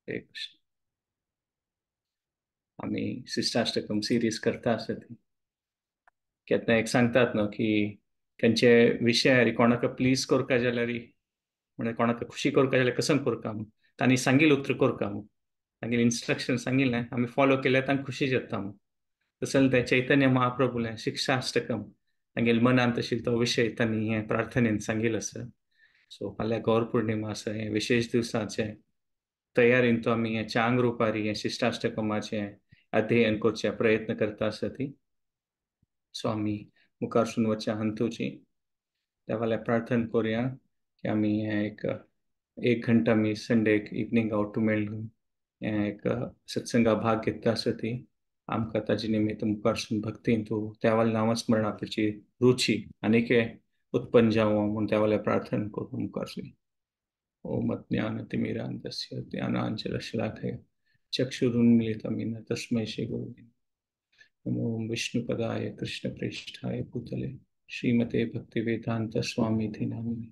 हरे कृष्ण. आम्ही शिष्टाष्टकम सिरीज करता आसत केन्ना एक सांगतात न्हू की खंयचे विशय कोणाक प्लीज करता जाल्यार म्हणजे कोणाक खुशी करता जाल्यार कसं करता म्हणून तांणी सांगिल्लें उतर करता म्हणून तांगेलें इन्स्ट्रक्शन सांगिल्लें आमी फॉलो केलें तांकां खुशी जाता म्हणून तसले ते चैतन्य महाप्रभुलें शिक्षाष्टकम तांगेल्या मनांत तशी तो विशय तांणी हे प्रार्थनेन सांगिल्लो आसा. सो फाल्यां गौर पौर्णिमा आसा हे विशेष दिवसाचे तयारीन तो आमी हे चांग रुपारी हे शिष्टाष्टकमाचे अध्ययन करचे प्रयत्न करता आसत. सो आमी मुखार सून वचया हंतुची त्या फाल्यां प्रार्थना करुया की आमी हे एक घंटा आमी संडे इवनिंग आवट मेळून हे एक सत्संगा भाग घेता आसत. आमकां ताजे निमित्त मुखार सून भक्तीन तूं देवाल नामस्मरणाची रुची आनीक उत्पन्न जावं म्हूण देवाले प्रार्थना करून मुखार सून. ओम अज्ञानतिमिरान्धस्य ज्ञानाञ्जनशलाकया चक्षुरुन्मीलितं येन तस्मै श्रीगुरवे नमो विष्णुपदाय कृष्णप्रेष्ठाय भूतले श्रीमते भक्तिवेदांत स्वामीति नामिने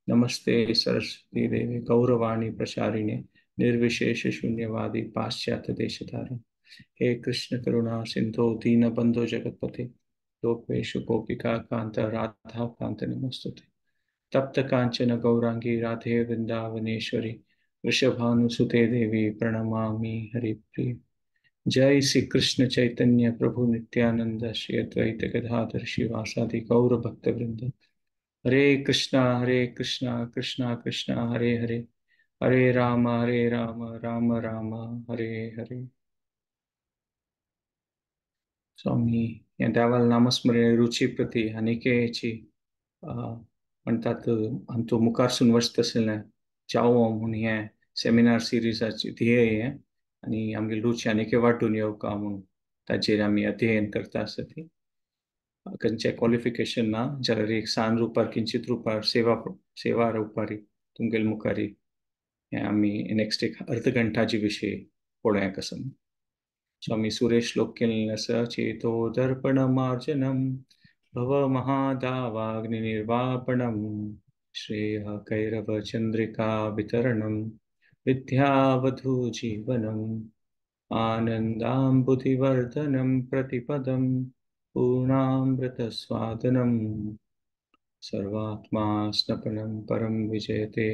नमस्ते सरस्वती देवे गौरवाणी प्रचारिणे निर्विशेष शून्यवादी पाश्चात्य देशधारण हे कृष्ण करुणा सिंधो दीनबंधो जगतपते लोकेशु गोपिका कांत राधा कांत नमस्तुते तप्त कांचन गौरांगी राधे वृंदावनेश्वरी वृषभानुसुते देवी प्रणमामि हरिप्रिय. जय श्री कृष्ण चैतन्य प्रभु नित्यानंद श्री अद्वैत गदाधर शिवासादि गौर भक्त वृंद. हरे कृष्णा कृष्णा कृष्णा हरे हरे हरे राम राम राम हरे हरे. स्वामी या देवाल नामस्मरण रुची प्रती अनेकेची म्हणतात आमचो मुखार सून वचत आसलें जावो म्हूण हे सेमिनार सिरीजाची ध्येय आनी आमगे रुची आनीक वाडून येवका म्हूण ताचेर आमी अध्ययन करता आसत. खंयचें क्वॉलिफिकेशन ना जाल्यार एक सान रुपार किंचित रुपार सेवा रुपारी तुमगेले मुखारी हे आमी नेक्स्ट एक अर्ध घंटाचे विशय पळोवया कसं. स्वामी सुरेश श्लोक केलेले आसा चेतो दर्पण मार्जनम भव महादावाग्निर्वापणम श्रेय कैरव चंद्रिका वितरणम विद्यावधू जीवनम आनन्दाम्बुधिवर्धनं प्रतिपदं पूर्णामृतस्वादनं सर्वात्मा स्नपनं परं विजयते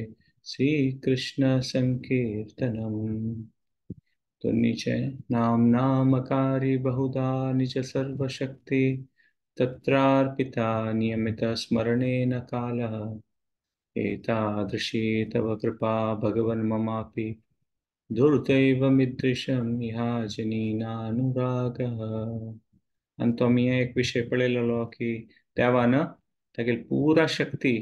श्रीकृष्णसङ्कीर्तनम्. तो नीचे नामकारी बहुधा निज सर्वशक्ति तत्रार्पिता नियमितस्मरणेन कालः एतादृशी तव कृपा भगवन् ममापि दुर्दैवमिदृशं ह्याजनीनानुरागः. आणि तो मी एक विषय पळयलेलो की देवान तागेली पुरा शक्ती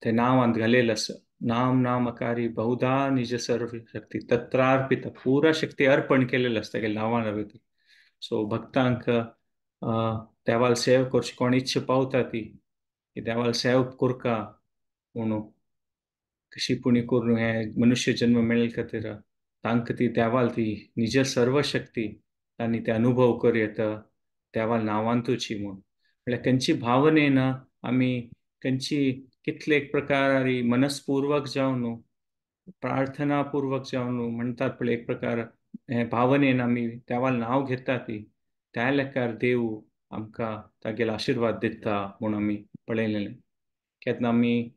ते नावांत घालेली आसा. नामकारी बहुधा निज सर्व शक्ती तत्रार्पित पुरा शक्ती अर्पण केलेली आसता तागेल्या नांवान भितर. सो भक्तांक देवाल सेव करची कोण इच्छा पावता ती देवाल सेव करका म्हणून कशी पुणी करून हे मनुष्य जन्म मेळ्ळे खातीर तांकां ती देवाल ती निज सर्व शक्ती तांणी ते अनुभव करीत देवाल नांवांतूची म्हूण म्हळ्यार खंयची भावनेन आमी खंयची कितले एक प्रकारारी मनस्पूर्वक जावन न्हू प्रार्थनापूर्वक जावन न्हू म्हणटात पळय एक प्रकार हे भावनेन आमी देवाल नांव घेता ती त्या लेकार देव आमकां तागेलो आशिर्वाद दिता म्हूण आमी पळयलेलें. केन्ना आमी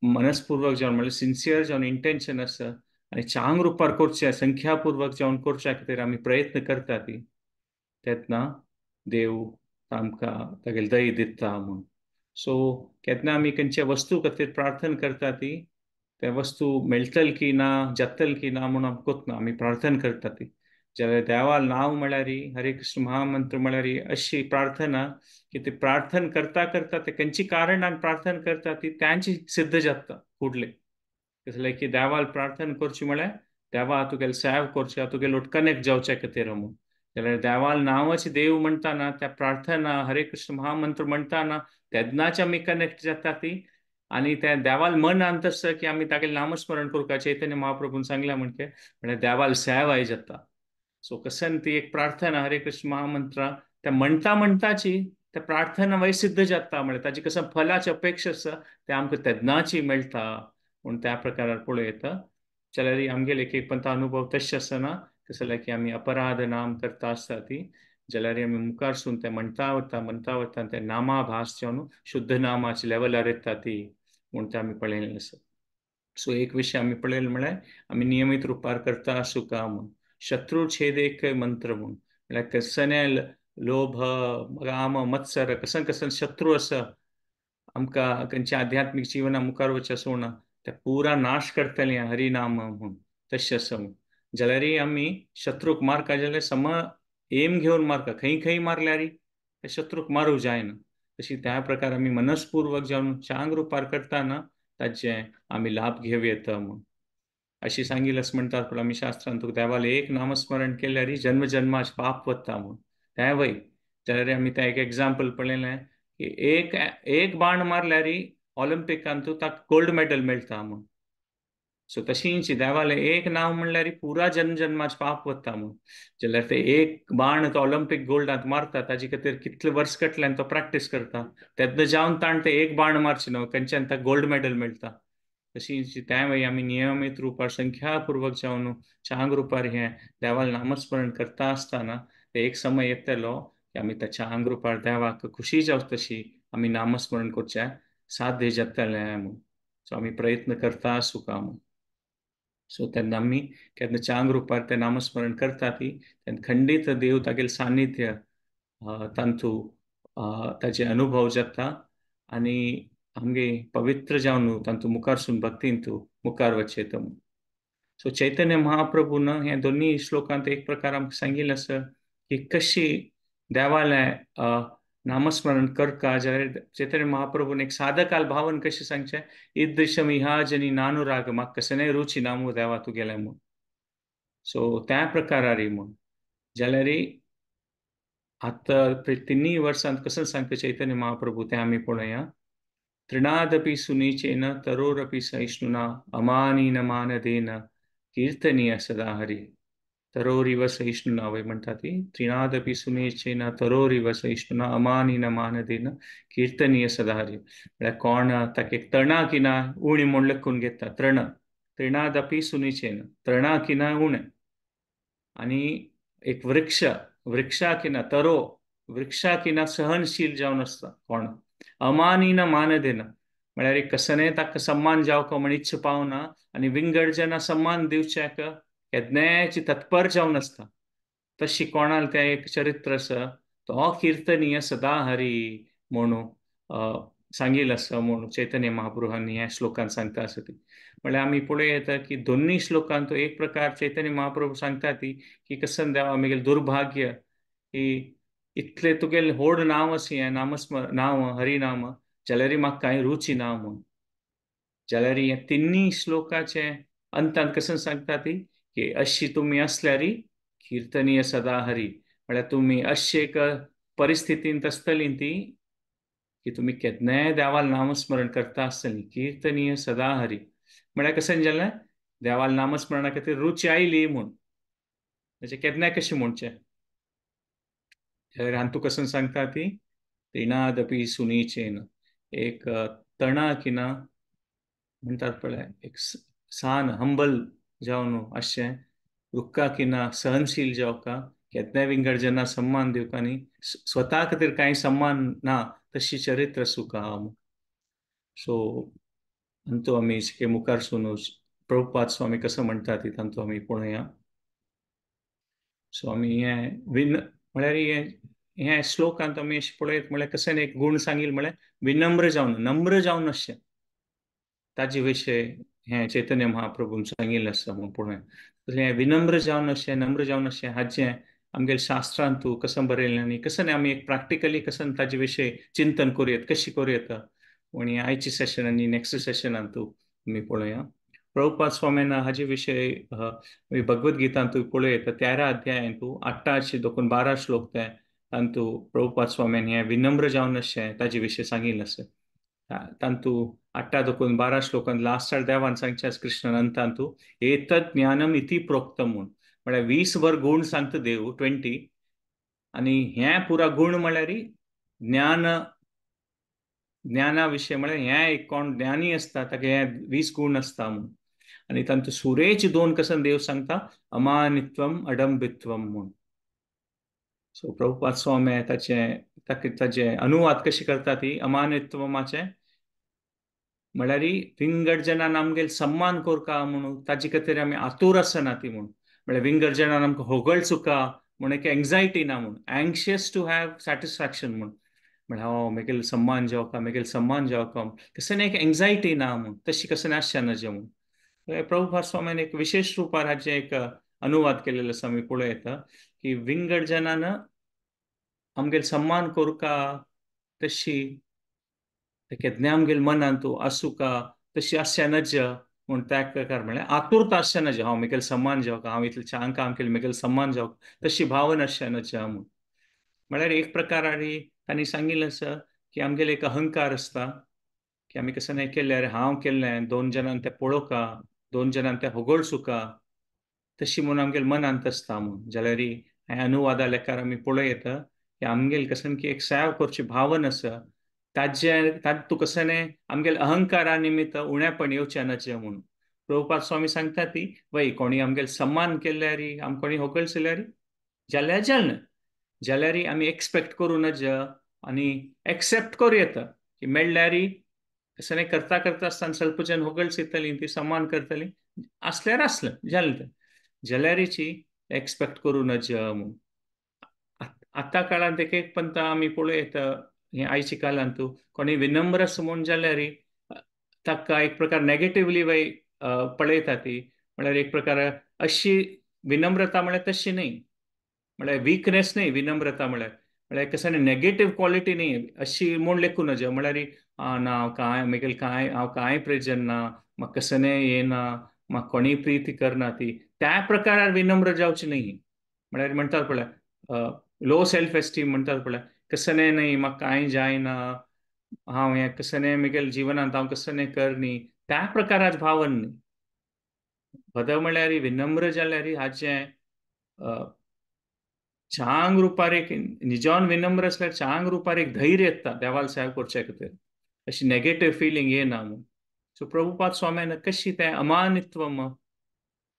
मनस्पूर्वक जावन म्हणजे सिन्सियर जावन इंटेन्शन आसा आनी चांग रुपार करचे संख्यापूर्वक जावन करच्या खातीर आमी प्रयत्न करता ती तेन्ना देव आमकां तागेली दय दिता म्हूण. सो केन्ना आमी खंयचे वस्तू खातीर प्रार्थना करता ती ते वस्तू मेळटल की ना जातल की ना म्हूण आमी कोतना आमी प्रार्थना करता ती जाल्यार देवाल नांव म्हळ्यार हरे कृष्ण महामंत्र म्हळ्यार अशी प्रार्थना की ती प्रार्थना करता करता ते खंयची कारणान प्रार्थना करता ती त्यांची सिद्ध जाता फुडले. कसले की देवाल प्रार्थना करची म्हळ्यार देवा तुगेले सेव करचे तुगेले कनेक्ट जावचे खातीर म्हूण जाल्यार देवाल नांवाची देव म्हणटाना त्या प्रार्थना हरे कृष्ण महामंत्र म्हणटाना तेन्नाच आमी कनेक्ट जाता ती आनी ते देवाल मन आंतस की आमी तागेलें नामस्मरण करूं चैतन्य महाप्रभून सांगल्या म्हळ्यार देवाल सेवाय जाता. सो कसन ती एक प्रार्थना हरे कृष्ण महामंत्र त्या म्हणटाची त्या प्रार्थना वय सिद्ध जाता म्हळ्यार ताची कसं फलाची अपेक्षा आसा ते आमकां तेन्नाची मेळटा म्हूण त्या प्रकारार पळयता. जाल्यार आमगेले एक एक पंत अनुभव तशें आसना कसं जाल्यार की आमी अपराध नाम करता आसता ती जाल्यार आमी मुखारसून ते म्हणता वता ते नामा भास जावन शुद्ध नामाच्या लेवलार येता ती म्हूण ते आमी पळयलें आसा. सो एक विषय आमी पळयलो म्हळ्यार आमी नियमीत रुपार करता आसूं का म्हूण शत्रू छेद एक मंत्र म्हूण म्हळ्यार कसने लोभ काम मत्सर कसन कसन शत्रू आसा आमकां खंयचे आध्यात्मीक जिवना मुखार वचचें सोडना ते पुरा नाश करतले हरिनाम म्हूण तशें आसा म्हूण जाल्यारय आमी शत्रूक मारता जाल्यार सम एम घेवन मारता खंय मारल्यार ते शत्रूक मारूं जायना तशी त्या प्रकार आमी मनस्पूर्वक जावन चांग रुपार करतना ताचे आमी लाभ घेवं येता म्हूण अशी सांगिल्लें आसा म्हणटात पूण आमी शास्त्रांत तुका देवालें एक नामस्मरण केल्यार जन्म जन्माचे पाप वता म्हूण तें वय जाल्यार आमी तें एक एग्जाम्पल पळयलें की एक बाण मारल्यार ऑलिंपिकांत ताका गोल्ड मेडल मेळटा म्हूण सो तशींच देवालें एक नांव म्हणल्यार पुरा जन्म जन्माचे पाप वता म्हूण जाल्यार ते एक बाण तो ऑलिंपिक गोल्डांत मारता ताजे खातीर कितले वर्स कटल्यान तो प्रॅक्टीस करता तेन्ना जावन ताण ते एक बाण मारचे न्हू खंयच्यान ताका गोल्ड मेडल मेळटा तशींच त्या वेळी आमी नियमीत रुपार संख्यापूर्वक जावन चांग रुपार हें देवालें नामस्मरण करता आसतना ते एक समय येतलो की आमी त्या चांग रुपार देवाक खुशी जावं तशी आमी नामस्मरण करचें साध्य जातलें म्हूण सो आमी प्रयत्न करता आसूं का म्हूण सो तेन्ना आमी केन्ना चांग रुपार तें नामस्मरण करता ती तेन्ना खंडीत देव तागेलें सान्निध्य तांतू ताचे अनुभव जाता आनी आमगे पवित्र जावन तांतू मुखारसून भक्तींत मुखार वचेत म्हूण सो चैतन्य महाप्रभून हे दोन्ही श्लोकांत एक प्रकार आमकां सांगिल्लें आसा की कशी देवालें नामस्मरण करता जाल्यार चैतन्य महाप्रभून एक साधकाल भावन कशें सांगचें ईदृशम इहाजनी नानुराग म्हाका कसनय रुची ना मू देवा तुगेलें म्हूण सो त्या प्रकारारी म्हूण जाल्यार आतां तिन्ही वर्सांत कसं सांगता चैतन्य महाप्रभू ते आमी पळोवया तृणादपि सुनीचेन तरोरपि सहिष्णुना अमानीन मानदेन कीर्तनीय सदा हरी तरोरिव सहिष्णुना वय म्हणटा ती त्रिणादपि सुनीचेन तरोरिव सहिष्णुना अमानीन मानदेन कीर्तनीय सदा हरी म्हळ्यार कोण ताका एक तणा किना उणी म्हूण लेखून घेता तृणादपि सुनीचेन तणा किना उणें आनी एक वृक्षा किना तरो वृक्षा किना सहनशील जावन आसता कोण अमानीन मानदेन म्हळ्यार एक कसनय ताका सम्मान जावको म्हण इच्छा पावना आनी विंगडजना सम्मान दिवच्याक केन्नाची तत्पर जावन आसता तशी कोणाल तें एक चरित्र आसा तो कीर्तनीय सदा हरी म्हणून सांगिल्लो आसा म्हणून चैतन्य महाप्रभुनी ह्या श्लोकांत सांगता आसा ती म्हळ्यार आमी पळय येता की दोन्ही श्लोकांत एक प्रकार चैतन्य महाप्रभू सांगता ती की कसन देवा आमगेलें दुर्भाग्य की इतले तुगेलें व्हड नांव अशें हें नांव हरिनाम जाल्यार म्हाका कांय रुची ना म्हूण जाल्यार हे तिन्ही श्लोकाचे अंतांत कसन सांगता ती की अशी तुमी असल्यार कीर्तनीय सदा हरी म्हळ्यार तुमी अशे एक परिस्थितींत आसतली ती की तुमी केन्नाय देवाल नामस्मरण करता आसतली कीर्तनीय सदा हरी म्हळ्यार कशें जालें देवाल नामस्मरणा खातीर रुची आयली म्हूण म्हणजे केन्नाय कशें म्हणचें हांतू कसन सांगता ती त्रिणादपि सुनीचेन एक तणा किना म्हणटात पळय एक सान हंबल जावन अशें रुक्का किना सहनशील जावका केन्नाय विंगड जेन्ना सम्मान दिवका न्ही स्वता खातीर कांय सम्मान ना तशी चरित्र सुका सो तांतू आमी मुखार सुनू प्रभुपाद स्वामी कसं म्हणटा ती तांतू आमी पळोवया सो आमी म्हळ्यार हे श्लोकांत आमी अशें पळयत म्हळ्यार कशें एक गूण सांगिल्लो म्हळ्यार विनम्र जावन नम्र जावन अशें ताजे विशय हें चैतन्य महाप्रभून सांगिल्लें आसा म्हूण पळोवया तशें विनम्र जावन अशें नम्र जावन अशें हाचें आमगेल्या शास्त्रांत तूं कसं बरयलें आनी कसं आमी एक प्रॅक्टिकली कसं ताजे विशय चिंतन करूं कशी करूं येता म्हण आयच्या सेशन आनी नेक्स्ट सेशनांत तूं आमी पळोवया प्रभुपाद स्वामीन हाजे विशय भगवद्गीतांत तूं पळयता 13 अध्यायान तूं 8 दोकून 12 श्लोक ते तांतू प्रभुपाद स्वामीन हें विनम्र जावन अशें ताजे विशय सांगिल्लें आसा तांतू 8 दोकून 12 श्लोकांत लास्टार देवान सांगचे कृष्णान तांतू एतत् ज्ञानम इति प्रोक्तम म्हूण म्हळ्यार 20 भर गूण सांगता देव 20 आनी हें पुरा गूण म्हळ्यार ज्ञाना विशय म्हळ्यार हें एक कोण ज्ञानी आसता ताका हे 20 गूण आसता म्हूण आनी तांतूं सुरेच दोन कसन देव सांगता, अमानित्वम अडंबित्वम म्हूण. सो प्रभुपाद स्वामी ताचे अनुवाद कशी करता ती अमानित्वमाचे म्हळ्यार विंगड जनान आमगेल सम्मान कोरका म्हणून ताजे खातीर आमी आतूर आसना ती म्हूण. म्हळ्यार विंगड जनान आमकां होगळ चुका म्हूण एक एंग्जायटी ना म्हूण, एंग्शियस टू हॅव सॅटिस्फॅक्शन म्हूण. म्हळ्यार मेगेल सम्मान जेवका, मेगेल सम्मान जेवका कसं एक एंग्जायटी ना म्हूण, तशी कसं आसचें नजे म्हूण. प्रभुपाद स्वामीन एक विशेष रुपार हाचे एक अनुवाद केलेलो आसा, आमी पळोवं येता की विंगड जनान आमगेल सम्मान कोरका तशी केदने आमगेल मनान तूं आसूं का तशी आसचें नज म्हूण त्या प्रकार म्हळ्यार आतुरता आसचें नज, हांव मेगेल सम्मान जेवका, हांव इतलें छान काम केलें मेगेल सम्मान जेवका, तशी भावना आसचें नज म्हूण. म्हळ्यार एक प्रकारान तांणी सांगिल्लें आसा की आमगेलो एक अहंकार आसता की आमी कसं हें केल्यार हांव केल्लें, दोन जणांक तें पळोवका, दोन जणांक तें होगळ तशी म्हणून आमगेल मनांत आसता म्हूण. जाल्यार हे अनुवादा लेकार आमी पळोवं येता की आमगेल कसन की एक सेवा करची भावना आसा, तूं कसं आमगेल अहंकारा निमित्त उणेपण येवचें नजे म्हूण. प्रभुपाद स्वामी सांगता ती वय कोणी आमगेल सम्मान केल्यार आम कोणी होगळ चयल्यार जाल्यार जालें, जाल्यार आमी एक्सपेक्ट करूं नज आनी एक्सेप्ट करूं येता की मेळ्ळ्यार कसं करता करता आसतना स्वल्प जन होगळ चयतलीं, ती सम्मान करतलीं, आसल्यार आसलें जालें तें, जाल्यारीची एक्सपेक्ट करूं नज म्हूण. आतां काळांत एक पंत आमी पळोवं येता हे आयच्या काळांत कोणी विनम्र आसा म्हूण जाल्यार ताका एक प्रकार नेगेटिव्हली पळयता ती. म्हळ्यार एक प्रकार अशी विनम्रता म्हळ्यार तशी न्ही, म्हळ्यार वीकनेस न्ही विनम्रता म्हळ्यार. म्हळ्यार कसं नेगेटिव्ह क्वॉलिटी न्ही अशी म्हूण लेखूं नज. म्हळ्यार ना हांव कांय प्रेजन ना, म्हाका कसं येना, म्हाका कोणीय प्रीती करना ती, त्या प्रकारार विनम्र जावची न्ही. म्हळ्यार म्हणटात पळय लो सेल्फ एस्टीम म्हणटात पळय, कसं न्ही म्हाका कांय जायना, हांव हें कसं म्हगेल जिवनांत हांव कसं करनी, त्या प्रकाराची भावना न्ही. बदल म्हळ्यार विनम्र जाल्यार हाचें चांग रुपार एक निजान विनम्र आसल्यार चांग रुपार एक धैर्य येता देवाल सेवा करचे खातीर, अशी नेगेटिव्ह फिलींग येना म्हूण. सो प्रभुपाद स्वाम्यान कशी तें अमानित्वम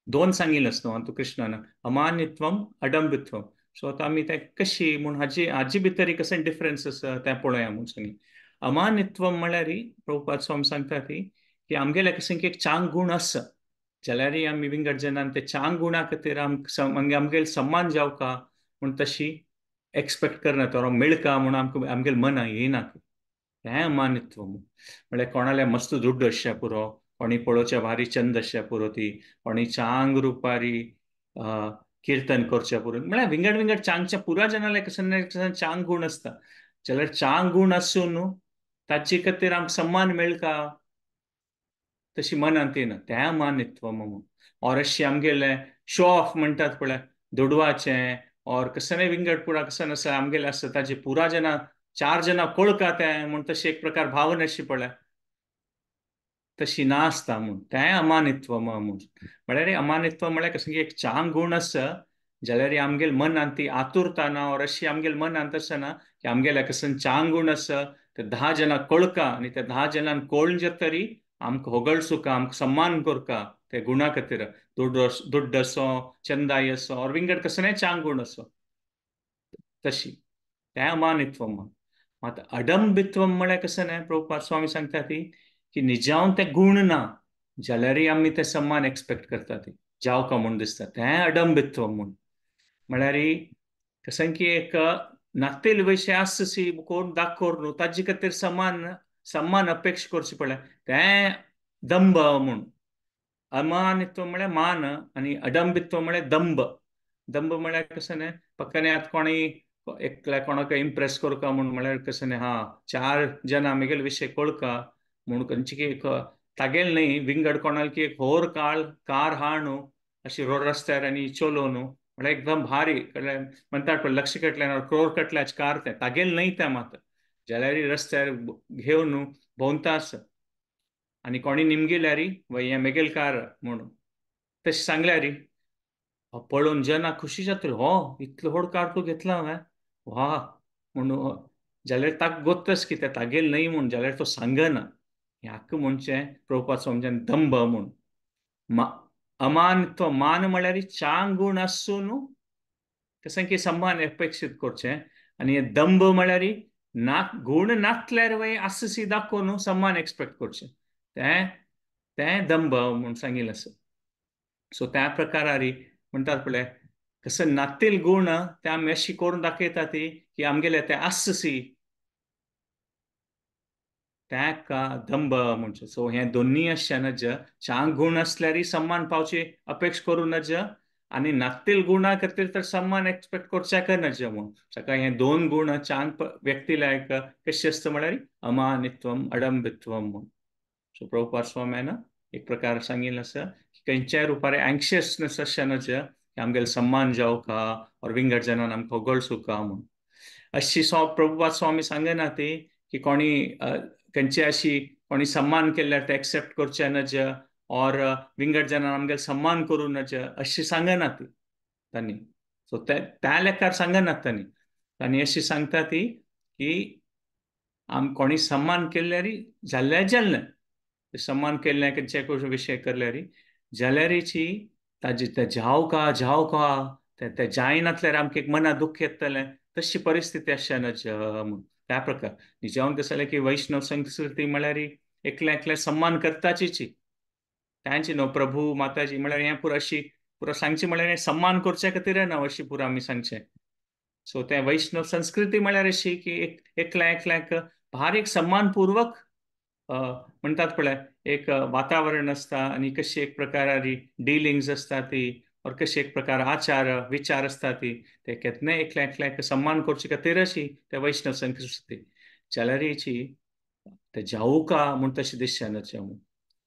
दोन सांगिल्लें आसता न्हू कृष्णान, अमानित्वम अडंबित्वम. सो आतां आमी तें कशी म्हूण हाजी भितर कसं डिफरन्स आसा तें पळोवया म्हूण सांगिल्लें. अमानित्वम म्हळ्यार प्रभुपाद स्वामी सांगता ती की आमगेल्या कसं एक चांग गूण आसा, जाल्यार आमी विंगड जनान ते चांग गुणा खातीर आमगेल सम्मान जावका म्हूण तशी एक्सपेक्ट करना, तो मेळका म्हूण आमगेल मना येना, हें अमानित्व म्हळ्यार कोणाले मस्त दुड्ड आसचें पुरो, कोणी पळोवचें भारी चंद आसचें पुरो ती, कोणी चांग रुपारी किर्तन करचें पुरो, म्हळ्यार विंगड विंगड चांगच्या पुरा जनाले कसं चांग गूण आसता, जाल्यार चांग गूण आसून ताचे खातीर आमकां सम्मान मेळका तशी मनांत येना, तें अमानित्व म्हणून. और अशी आमगेले शो ऑफ म्हणटात पळय दुडवाचें, और कसं विंगड पुरा कसं आसा आमगेले आसता ताजे पुरा जना चार जना कळका तें म्हूण तशी एक प्रकार भावना अशी पळय तशी नासता म्हूण, तें अमानित्व म्हणून. म्हळ्यार अमानित्व म्हळ्यार कसं एक चांग गूण आसा, जाल्यार आमगेल मनांत ती आतुरता ना, और अशी आमगेल मनांत आसना की आमगेल्या कसं चांग गूण आसा ते 10 जनां कळका आनी त्या 10 जणांक कळून तरी आमकां होगळ चुका, आमकां सम्मान करका ते गुणा खातीर, दुड्ड असो, चंदाई असो, और विंगड कसं चांग गूण असो, तशी तें अमानित्व म्हूण. मात अडंबित्व म्हळ्यार कसं प्रभुपाद स्वामी सांगता ती की निजावन ते गुण ना जाल्यार आमी ते सम्मान एक्सपेक्ट करता ती जावका म्हूण दिसता, तें अडंबित्व म्हूण. म्हळ्यार कसं की एक नातेल विशय आससी कोण दाखोर न्हू ताजे खातीर सम्मान अपेक्षा करची पडल्या, तें दंभ म्हूण. अमानित्व म्हळ्यार मान आनी अडंबित्व म्हळ्यार दंभ. दंभ म्हळ्यार कसं फक्त आतां कोणी एकल्या कोणाक इम्प्रेस करता म्हूण म्हळ्यार कसं हा चार जनां आमगेले विशय कळका म्हूण खंयची की तागेल न्ही विंगड कोणाल की एक होर कार हा न्हू अशी रोड रस्त्यार आनी चलो न्हू म्हळ्यार एकदम भारी म्हणटात पळय लक्ष कटल्यान क्रोर कटल्याच कार तें तागेल न्हय तें मात, जाल्यार रस्त्यार घेवन न्हू भोंवता आसा आनी कोणी निमगेल्यार हें मेगेल कार म्हणून तशें सांगल्यार पळोवन जना खुशी जातली, हो इतलो व्हड कार तूं घेतला हांवें, वा म्हणून. जाल्यार ताका गोत्तस कितें तागेल न्हय म्हूण, जाल्यार तो सांगना हें आख्ख म्हणचें प्रभुपाद स्वामीच्यान दंभ म्हूण. मा अमानत्व मान म्हळ्यार चांग गुण आसून कसं की सन्मान अपेक्षित करचे, आणि हे दंभ म्हळ्यार ना गुण नासल्यार वय आससी दाखोवन सन्मान एक्सपेक्ट करचे, ते ते दंभ म्हणून सांगिल्लें आसा. सो त्या प्रकारार म्हणटात पळय, कसं नातील गुण ते आमी अशी करून दाखयता ती की आमगेले ते आससी, त्याका दंभ म्हणचे. सो हे दोन्ही अशें नज चांग गुण असल्यार सन्मान पावची अपेक्षा करू नज, आणि नातील गुणा खातीर तर सन्मान एक्सपेक्ट करचे नज म्हणून सका हे दोन गुण चांग व्यक्ती लायक कशें आसता म्हळ्यार अमानित्वम अडंबित्वम म्हणून. सो प्रभुपाद स्वाम्यान एक प्रकार सांगिल्लें आसा की खंयच्याय रुपार एंग्शियसनेस अशें नज की आमगेलो सन्मान जावका और विंगड जनान आमकां होगळसूं का म्हणून. अशी प्रभुपाद स्वामी सांगना ती की कोणी खंयची अशी कोणी सन्मान केल्यार ते एक्सेप्ट करचे नज, और विंगड जनान आमगेलो सन्मान करूं नज, अशी सांगना ती तांणी. सो त्या लेकार सांगनात तांणी. तांणी अशी सांगता ती की कोणी सन्मान केल्यार जाल्लें जाल्लें, सन्मान केल्लें खंयचे विशय करल्यार जाल्यारीची ताजे ते जाव का ते जायनातल्यार आमकां एक मना दुख्ख येतलें, तशी परिस्थिती आसचे नज म्हणून त्या प्रकार. जेवण कसं जालें की वैष्णव संस्कृती म्हळ्यार एकल्या एकल्या सन्मान करताचीच तांची न्हू प्रभू माताजी म्हळ्यार हें पुरो अशी पुरो सांगचें म्हळ्यार सन्मान करचे खातीर ना अशी पुरो आमी सांगचें. सो ते वैष्णव संस्कृती म्हळ्यार अशी की एकल्या एकल्याक भार एक सन्मानपूर्वक म्हणटात पळय एक वातावरण असता, आणि कशी एक प्रकारारी डिलिंग्स असता ती, और कशी एक प्रकार आचार विचार असता ती ते केन्नाय एकल्या एकल्याक सन्मान करचे खातीर अशी ते वैष्णव संस्कृती जाल्यारीची ते जावू का म्हूण तशें दिसचें ना.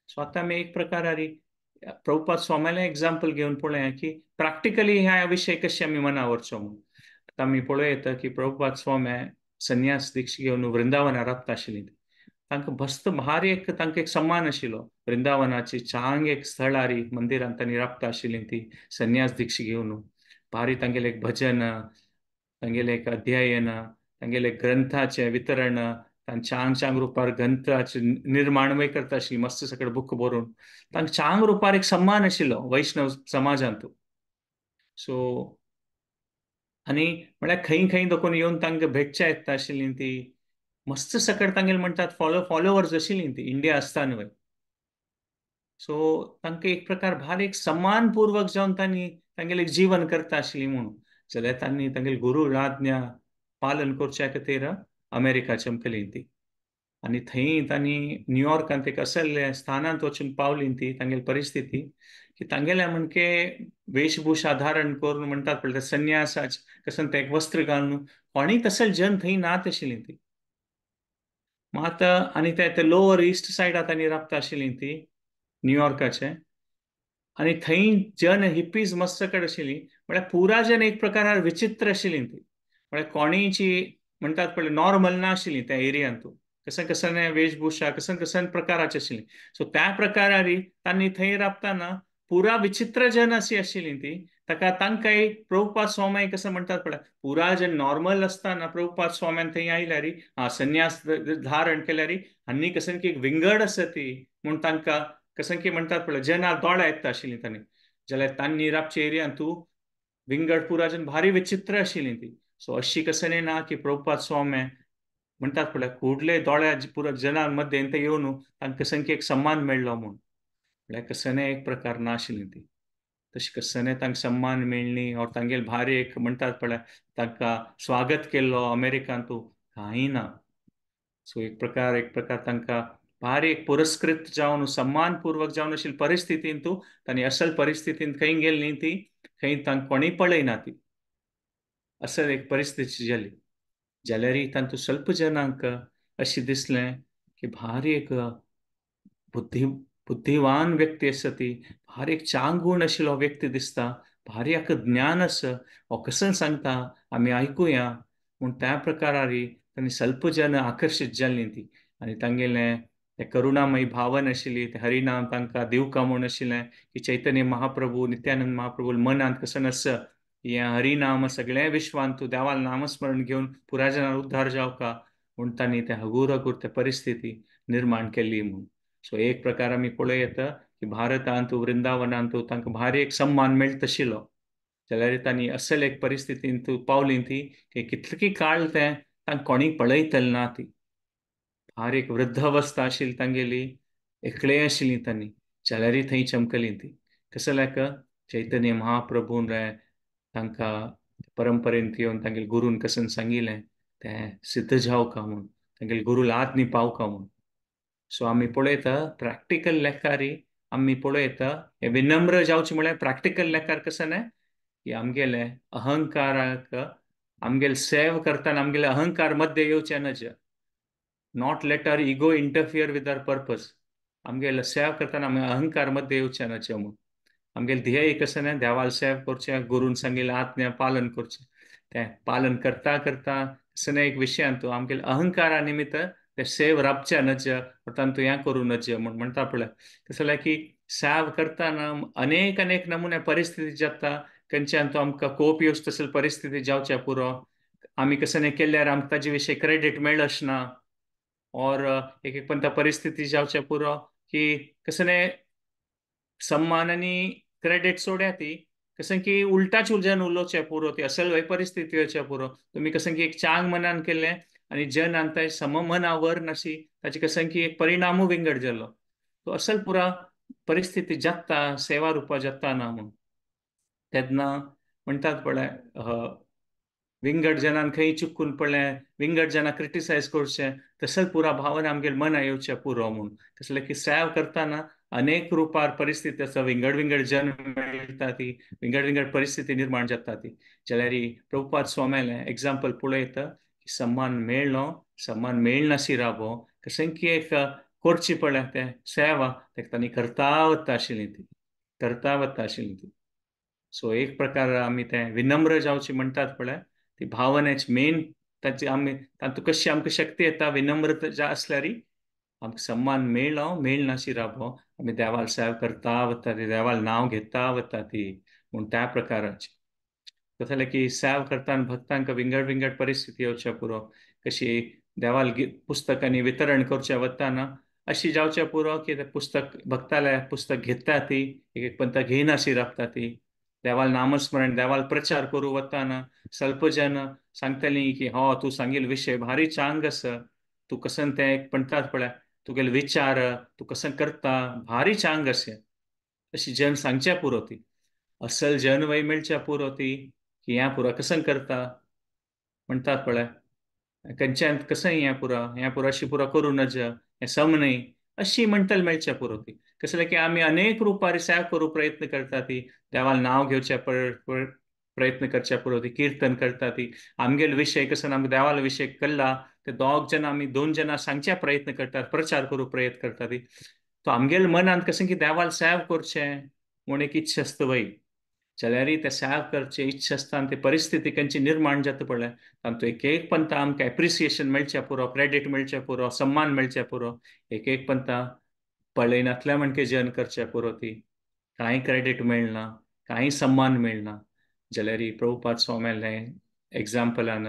सो आतां आमी एक प्रकारारी प्रभुपाद स्वाम्यालें एग्जाम्पल घेवन पळोवया की प्रॅक्टिकली ह्या विशय कशे आमी मना व्हरचो म्हणून. आतां आमी पळयता की प्रभुपाद स्वाम्या संन्यास दीक्षा घेवन वृंदावनां राबता आशिल्लीं. तांकां बस्त भारी एक तांकां एक सन्मान आशिल्लो. वृंदावनाची चांग एक स्थळारी मंदिरांत तांणी राबता आशिल्लीं ती संन्यास दीक्षा घेवन. भारी तांगेलें एक भजन, तांगेलें एक अध्ययन, तांगेलें ग्रंथाचें वितरण, चांग चांग रुपार ग्रंथाचे निर्माणवय करता आशिल्लीं मस्त सकट बुक बरोवन. तांकां चांग रुपार एक सन्मान आशिल्लो वैष्णव समाजांत. सो आनी म्हळ्यार खंय खंय देखून येवन तांकां भेटचे येता आशिल्लीं ती मस्त सकट तांगेले म्हणटात फॉलोवर्स आशिल्लीं ती इंडिया आसताना. सो तांकां एक प्रकार भार एक सन्मानपूर्वक जावन तांणी तांगेलें जीवन करता आशिल्लीं म्हणून. जाल्यार तांणी तांगेले गुरू आज्ञा पालन करच्या खातीर अमेरिका चमकलीं ती, आनी थंय तांणी न्यूयॉर्कांत एक असले स्थानांत वचून पावलीं ती तांगेली परिस्थिती की तांगेले म्हणके वेशभूषा धारण करून म्हणटात पळय ते संन्यासाच कसं ते एक वस्त्र घालून कोणीय तसले जन थंय नात आशिल्लीं ती. मात आनी ते लोअर ईस्ट सायडाक तांणी राबता आशिल्लीं ती न्यूयॉर्काचे, आणि थंय जन हिप्पीज मस्त कड आशिल्लीं. म्हळ्यार पुरा जन एक प्रकारार विचित्र आशिल्लीं ती. म्हळ्यार कोणीची म्हणटात पळय नॉर्मल ना आशिल्लीं त्या एरियांत. कसं कसं वेशभूषा कसं कसं प्रकाराची आशिल्लीं. सो त्या प्रकारारी तांणी थंय राबतना पुरा विचित्र जन अशी आशिल्लीं ती. तांकांय प्रभुपाद स्वामी कसं म्हणटात पळय पुरा जन नॉर्मल आसतना प्रभुपाद स्वाम्यान थंय आयल्यार संन्यास धारण केल्यार हांणी कसं की एक विंगड आसा ती म्हूण तांकां कसं की म्हणटात पळय जना दोळा येता आशिल्लीं तांणी. जाल्यार तांणी राबच्या एरियांत तूं विंगड पुरा जन भारी विचित्र आशिल्लीं ती. सो अशी कसं ना की प्रभुपाद स्वामी म्हणटात पळय कुडले दोळ्या पुरो जनां मध्ये ते येवन तांकां कसं की एक सन्मान मेळ्ळो म्हणून. म्हळ्यार कसं एक प्रकार ना आशिल्लीं ती. तशी कसं तांकां सन्मान मेळ्ळी और तांगेले भारी एक म्हणटात पळय तांकां स्वागत केल्लो अमेरिकांत कांय ना. सो एक प्रकार तांकां भारी एक पुरस्कृत जावन सन्मानपूर्वक जावन आशिल्ली परिस्थितींत तांणी असल परिस्थितींत खंय गेलीं ती खंय तांकां कोणीय पळयना ती. असल एक परिस्थिती जाली जाल्यार तांतूं स्वल्प जनांक अशें दिसलें की भारी एक बुद्धिवान व्यक्ती आसा ती, भारी एक चांगूण आशिल्लो व्यक्ती दिसता, भारी हाका ज्ञान आसा, हो कसं सांगता आमी आयकुया म्हूण त्या प्रकारारी तांणी स्वल्प जन आकर्शीत जाल्लीं ती. आनी तांगेलें ते करुणामयी भावन आशिल्ली ते हरिनाम तांकां दिवका म्हूण आशिल्लें की चैतन्य महाप्रभू नित्यानंद महाप्रभू मनांत कसं आसा हे हरिनाम सगळ्या विश्वांत तूं देवाल नामस्मरण घेवन पुराय जनांक उद्धार जावका म्हूण तांणी ते हगूर हगूर ते परिस्थिती निर्माण केल्ली म्हणून. सो एक प्रकार आमी पळय येता की भारतांतू वृंदावनांतू तांकां भारी एक सम्मान मेळटशिलो जाल्यार तांणी असल एक परिस्थितीन तूं पावली ती की कितलेकी काळ ते तांकां कोणी पळयतलें ना ती भार एक वृद्धावस्था आशिल्ली तांगेली एकले आशिल्लीं तांणी जाल्यारय थंय चमकलीं ती कसं लायक चैतन्य महाप्रभून तांकां परंपरेन येवन तांगेले गुरून कसन सांगिल्लें तें सिद्ध जावका म्हूण तांगेले गुरू लात न्ही पावका म्हूण सो आमी पळयता प्रॅक्टिकल लेखारी आमी पळयता हे विनम्र जावचें म्हळ्यार प्रॅक्टिकल लेखार कसं न्हय की आमगेले अहंकाराक आमगेले सेव करतना आमगेले अहंकार मध्य येवचे नज not let our ego interfere with our purpose आमगेले सेव करतना आमी अहंकार मध्य येवचे नचे म्हूण आमगेले ध्येय कसं न्हय देवाल सेव करचें गुरून सांगिल्लें आज्ञा पालन करचें तें पालन करता करता कसं एक विशयान तूं आमगेले अहंकारा निमित्त ते सेव राबचे नज तांतूं हें करूं नज म्हूण म्हणटा पळय कसं जाल्यार की सेव करतना अनेक अनेक नमुने परिस्थिती जाता खंयच्यान तो आमकां कोप येवच तसले परिस्थिती जावचे पुरो आमी कसं केल्यार आमकां ताजे विशीं क्रेडीट मेळच ना और एक एक पण परिस्थिती जावचे पुरो की कसं सम्मान आनी क्रेडीट सोड्या ती कसं की उलटाच उलजन उलोवचे पुरो ती असल परिस्थिती येवचे पुरो तुमी कसं की एक चांग मनान केलें आनी जन आनी सम मना वर नाशी ताचे कसं की एक परिणामू विंगड जालो तो असल पुरा परिस्थिती जाता सेवा रुपा जाता ना म्हूण तेन्ना म्हणटात पळय विंगड जनान खंय चुकून पडलें विंगड जना क्रिटिसायज करचें तसंच पुरा भावना आमगेर मना येवचे पुरो म्हूण कसले की सेव करतना अनेक रुपार परिस्थिती आसा विंगड विंगड जन मेळटा ती विंगड विंगड परिस्थिती निर्माण जाता ती जाल्यार प्रभुपाद स्वाम्यालें एग्जाम्पल पळयता की सम्मान मेळ्ळो सम्मान मेळनाशी राबो कशें की एक करची पडलें तें सेवा तेका तांणी करता वता आशिल्लीं ती करता वता आशिल्लीं ती सो एक प्रकार आमी तें विनम्र जावचें म्हणटात पळय ती भावनेची मेन ताची आमी तातूं कशी आमकां शक्ती येता विनम्र आसल्यार आमकां सम्मान मेळ्ळो मेळनाशी राबो आमी देवाल सेव करता वता ती देवाल नांव घेता वता ती म्हूण त्या प्रकाराची तसलें की सेव करतना भक्तांक विंगड विंगड परिस्थिती येवचे पुरो कशी देवाल पुस्तकांनी वितरण करचें वताना अशी जावचे पुरो की ते पुस्तक भक्ताले पुस्तक घेता ती एक पंत घेयनाशी राबता ती देवाल नामस्मरण देवाल प्रचार करूं वताना ಸ್ವಲ್ಪ जन सांगतलीं की हो तूं सांगिल्लो विशय भारी चांग आसा तूं कसन तें एक म्हणटात पळय तुगेले विचार तूं कसन करता भारी चांग अशें अशी जन सांगचे पुरो ती असल जन वय मेळच्या पुरो ती की हें पुरो कसन करता म्हणटात पळय खंयच्यान कसं हें पुरो अशी पुरो करूं नज हें सम न्हय अशी म्हणटल मेळचे पुरो ती कसले की आमी अनेक रुपारी सेव करूं प्रयत्न करता ती देवाल नांव घेवचे प्रयत्न करचे पुरो ती कीर्तन करता ती आमगेले विशय कसं आमकां देवाला विशय कळ्ळा ते दोग जन आमी दोन जना सांगचे प्रयत्न करतात प्रचार करूं प्रयत्न करता ती तो आमगेले मनांत कशें की देवाल सेव करचें म्हूण एक इच्छा आसता वय जाल्यारय ते सेव करचे इच्छा आसता आनी ते परिस्थिती खंयची निर्माण जाता पळय तातूंत एक एक पंत आमकां एप्रिसिएशन मेळचें पुरो क्रेडीट मेळचें पुरो सम्मान मेळचें पुरो एक पंत पळयनातल्या म्हणके जन करचे पुरो ती कांय क्रेडीट मेळना कांय सम्मान मेळना जाल्यार प्रभुपाद स्वाम्यालें एग्जाम्पलान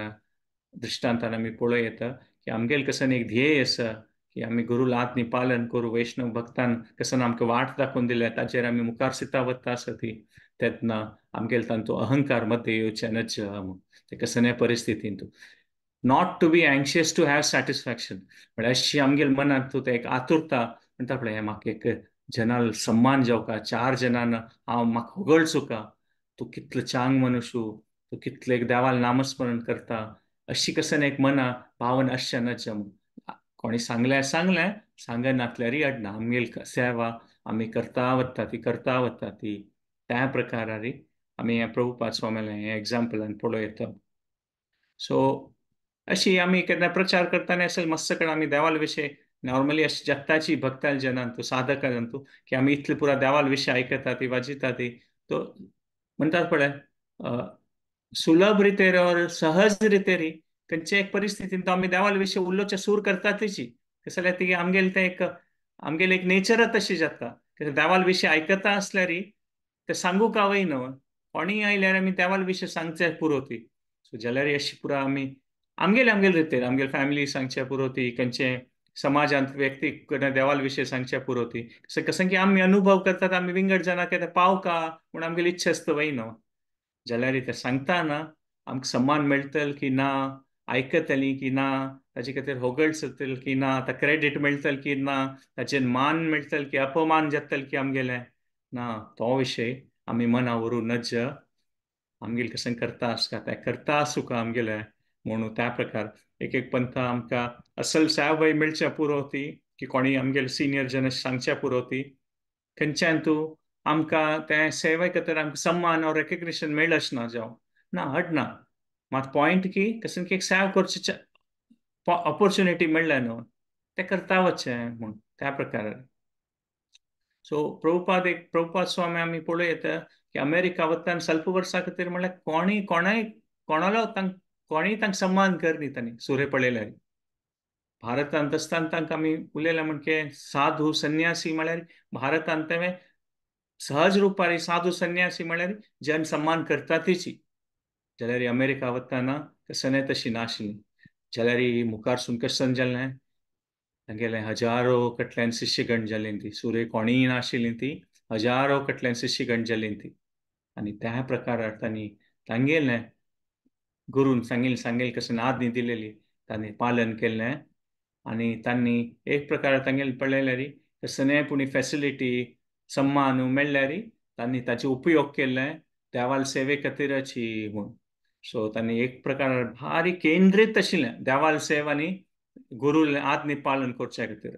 दृश्टांतान आमी पळयता की आमगेले कसन एक ध्येय आसा की आमी गुरू आज्ञा पालन करूं वैष्णव भक्तान कसन आमकां वाट दाखोवन दिल्या ताचेर आमी मुखार सिता वता आसा ती तेन्ना आमगेले तांतूं अहंकार मध्य येवचे नज म्हूण ते कसल्या परिस्थितीन तूं not to be anxious to have satisfaction म्हळ्यार अशी आमगेले मनांत तूं एक आतुरता म्हणटा पळय म्हाका एक जनाल सम्मान जावका चार जनान हांव म्हाका होगळचो का तूं कितलो चांग मनुष्य तूं कितलें एक देवाल नामस्मरण करता अशी कसन एक मना भावना असचे नज कोणी सांगलें सांगनातल्यारय अडना आमगेली सेवा आमी करता वता ती त्या प्रकारारी आमी हें प्रभुपाद स्वाम्यालें हें एग्जाम्पलान पळयता सो अशी आमी केन्ना प्रचार करतना असेल मस्त कडेन आमी देवाल विशय नॉर्मली अशी जगताची भक्ताल जनांतू साधक जनांतू की आमी इतले पुरा देवाल विशय आयकता ती वाजिता ती तो म्हणटात पळय सुलभ रितेर और सहज रितेरी खंयचे एक परिस्थितीन तो आमी देवाल विशय उलोवचे सूर करता तेची कसं जाल्यार ती आमगेले तें एक आमगेले एक नेचरच तशी जाता देवाल विशय आयकता आसल्यार ते सांगू कावय न्हय कोणीय आयल्यार आमी देवाल विशय सांगचे पुरो ती सो जाल्यार अशी पुरा आमी आमगेले रितेर आमगेले फॅमिली सांगचे पुरो ती खंयचे समाजांत व्यक्तीक देवाल विशयी सांगच्या पुरोती कसं की आम्ही अनुभव करतात आम्ही विंगड जाणा ते पाव का म्हूण आमगेली इच्छा असतं वय न्हू जाल्यार ते सांगताना आमकां सम्मान मेळटल की ना आयकतली की ना ताजे खातीर होगळ जातल की ना ताका क्रेडीट मेळटल की ना ताचेर मान मेळटल की अपमान जातल की आमगेले ना तो विशय आमी मना व्हरूनच आमगेले कशें करता आसता ते करता आसूं का आमगेले म्हणून त्या प्रकार एक एक पंथ आमकां असल सावय मेळच्या पुरोती की कोणी आमगेले सिनियर जन सांगच्या पुरोती खंयच्यान तूं आमकां ते सेवे खातीर आमकां सम्मान और रेकग्निशन मेळच ना जावं ना हट ना मात पॉयंट की कशें की एक सेव करचे ऑपॉर्च्युनिटी मेळ्ळें न्हू ते करता वचचें म्हूण त्या प्रकार सो प्रभुपाद स्वामी आमी पळय येता की अमेरिका वतना ಸ್ವಲ್ಪ वर्सां खातीर म्हणल्यार कोणालो कोणीय तांकां सम्मान करनी तांणी सुरे पळयल्यार भारतांत आसतना तांकां आमी उलयल्या म्हणके साधू संन्यासी म्हळ्यार भारतांत ते सहज रुपारी साधू संन्यासी म्हळ्यार जन सम्मान करतातच जाल्यार अमेरिका वतना कसं तशी नाशिल्ली जाल्यार मुखारसून कशें जालें तांगेले हजारो कटल्यान शिष्यगण जाली ती सुरे कोणीय नाशिल्ली ती हजारो कटल्यान शिष्यगण जाली ती आणि त्या प्रकारार तांणी तांगेले गुरून सांगेल कसं आज्ञा दिलेली तांणी पालन केलें आणि त्यांनी एक प्रकार तांगेले पळयल्यार कसं पुणी फॅसिलिटी सम्मान मेळ्ळ्यार तांणी ताचे उपयोग केले देवाल सेवे खातीरच म्हूण सो तांणी एक प्रकार भारी केंद्रीत आशिल्लें देवाल सेवा आनी गुरू आज्ञा पालन करच्या खातीर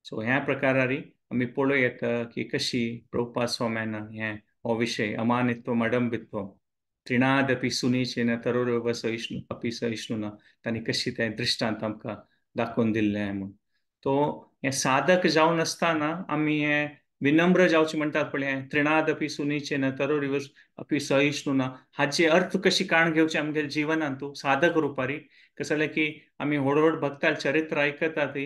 सो ह्या प्रकारारी आमी पळोवं येता की कशी प्रभुपाद स्वाम्यान हे हो विशय अमानित्व अडंबित्व त्रिणादपि सुनीचेन तरोरव सहिष्णु अपि सहिष्णुना तांणी कशी ते दृश्टांत आमकां दाखोवन दिल्लें म्हूण तो हे साधक जावन आसतना आमी हे विनम्र जावचे म्हणटात पळय त्रिणादपि सुनीचेन तरोरव अपि सहिष्णुना हाचे अर्थ कशी काण घेवचे आमगे जिवनांत तूं साधक रुपारी कसं जालें की आमी हळूहळू भक्ताल चरित्र आयकतात